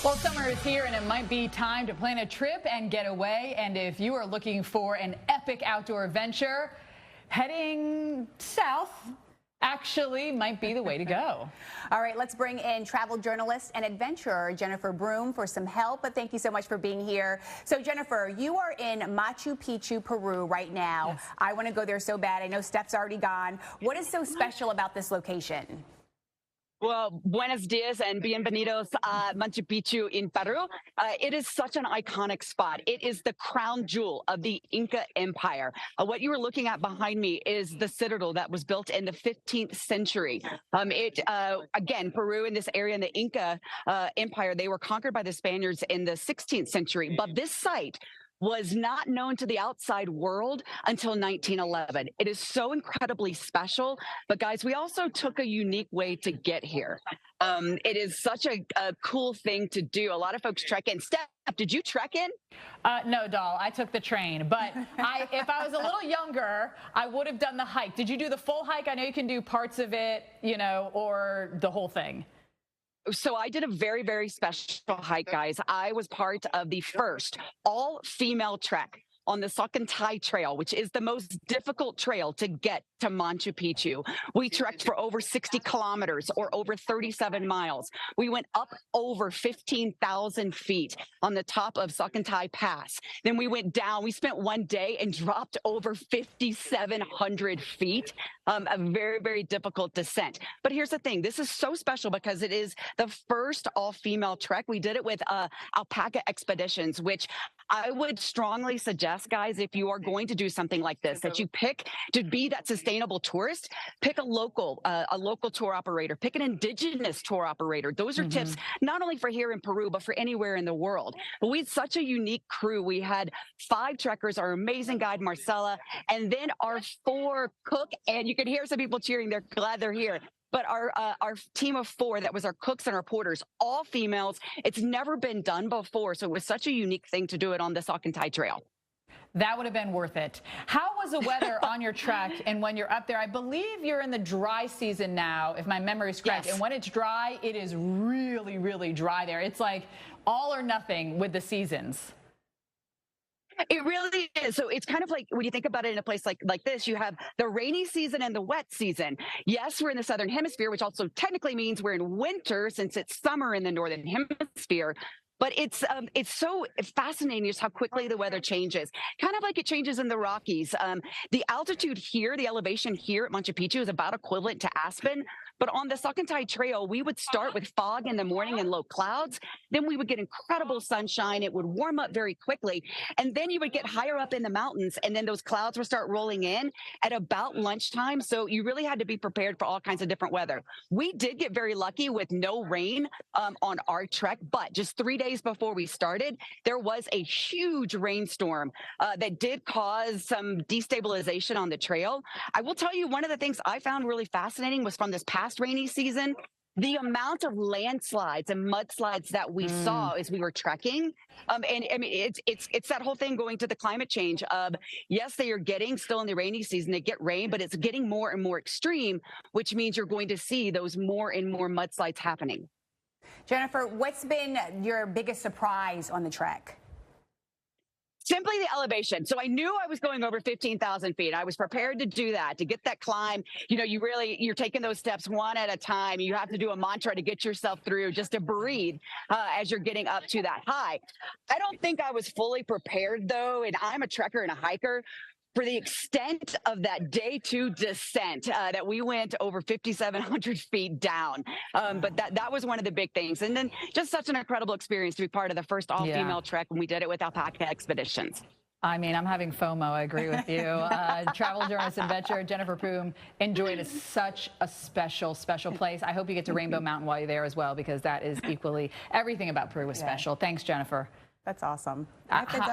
Well, summer is here and it might be time to plan a trip and get away. And if you are looking for an epic outdoor adventure, heading south actually might be the way to go. All right, let's bring in travel journalist and adventurer Jennifer Broome for some help. But thank you so much for being here. So Jennifer, you are in Machu Picchu, Peru right now. Yes. I want to go there so bad. I know Steph's already gone. What is so special about this location? Well, buenos dias and bienvenidos a Machu Picchu in Peru. It is such an iconic spot. It is the crown jewel of the Inca Empire. What you are looking at behind me is the citadel that was built in the 15th century. Again, Peru in this area in the Inca Empire, they were conquered by the Spaniards in the 16th century. But this site was not known to the outside world until 1911. It is so incredibly special. But guys, we also took a unique way to get here. It is such a cool thing to do. A lot of folks trek in. Steph, did you trek in? No, doll, I took the train. But if I was a little younger, I would have done the hike. Did you do the full hike? I know you can do parts of it, or the whole thing. So I did a very, very special hike, guys. I was part of the first all-female trek on the Salkantay Trail, which is the most difficult trail to get to Machu Picchu. We trekked for over 60 kilometers or over 37 miles. We went up over 15,000 feet on the top of Salkantay Pass. Then we went down. We spent one day and dropped over 5,700 feet. A very, very difficult descent. But here's the thing. This is so special because it is the first all-female trek. We did it with Alpaca Expeditions, which I would strongly suggest, guys, if you are going to do something like this, that you pick to be that sustainable tourist, pick a local tour operator, pick an indigenous tour operator. Those are tips not only for here in Peru, but for anywhere in the world. But we had such a unique crew. We had 5 trekkers, our amazing guide, Marcella, and then our 4 cook, and you could hear some people cheering. They're glad they're here. But our team of 4, that was our cooks and our porters, all females. It's never been done before, so it was such a unique thing to do it on the Salkantay Trail. That would have been worth it. How was the weather on your trek and when you're up there? I believe you're in the dry season now, if my memory is correct. Yes. And when it's dry, it is really, really dry there. It's like all or nothing with the seasons. It really is. So it's kind of like when you think about it in a place like this, you have the rainy season and the wet season. Yes, we're in the southern hemisphere, which also technically means we're in winter since it's summer in the northern hemisphere. But it's so fascinating just how quickly the weather changes, kind of like it changes in the Rockies. The altitude here, the elevation here at Machu Picchu is about equivalent to Aspen. But on the Salkantay Trail, we would start with fog in the morning and low clouds. Then we would get incredible sunshine. It would warm up very quickly. And then you would get higher up in the mountains, and then those clouds would start rolling in at about lunchtime. So you really had to be prepared for all kinds of different weather. We did get very lucky with no rain on our trek, but just 3 days before we started, there was a huge rainstorm that did cause some destabilization on the trail. I will tell you, one of the things I found really fascinating was from this past rainy season, the amount of landslides and mudslides that we saw as we were trekking. And I mean, it's that whole thing going to the climate change of, yes, they are getting still in the rainy season, they get rain, but it's getting more and more extreme, which means you're going to see those more and more mudslides happening. Jennifer, what's been your biggest surprise on the trek? Simply the elevation. So I knew I was going over 15,000 feet. I was prepared to do that, to get that climb. You're taking those steps one at a time. You have to do a mantra to get yourself through, just to breathe as you're getting up to that high. I don't think I was fully prepared, though, and I'm a trekker and a hiker, for the extent of that day 2 descent that we went over 5,700 feet down. But that was one of the big things. And then just such an incredible experience to be part of the first all-female trek when we did it with Alpaca Expeditions. I mean, I'm having FOMO. I agree with you. Travel journalist and adventurer Jennifer Broome enjoyed such a special, special place. I hope you get to Rainbow Mountain while you're there as well, because that is equally, everything about Peru was special. Thanks, Jennifer. That's awesome. I have to go.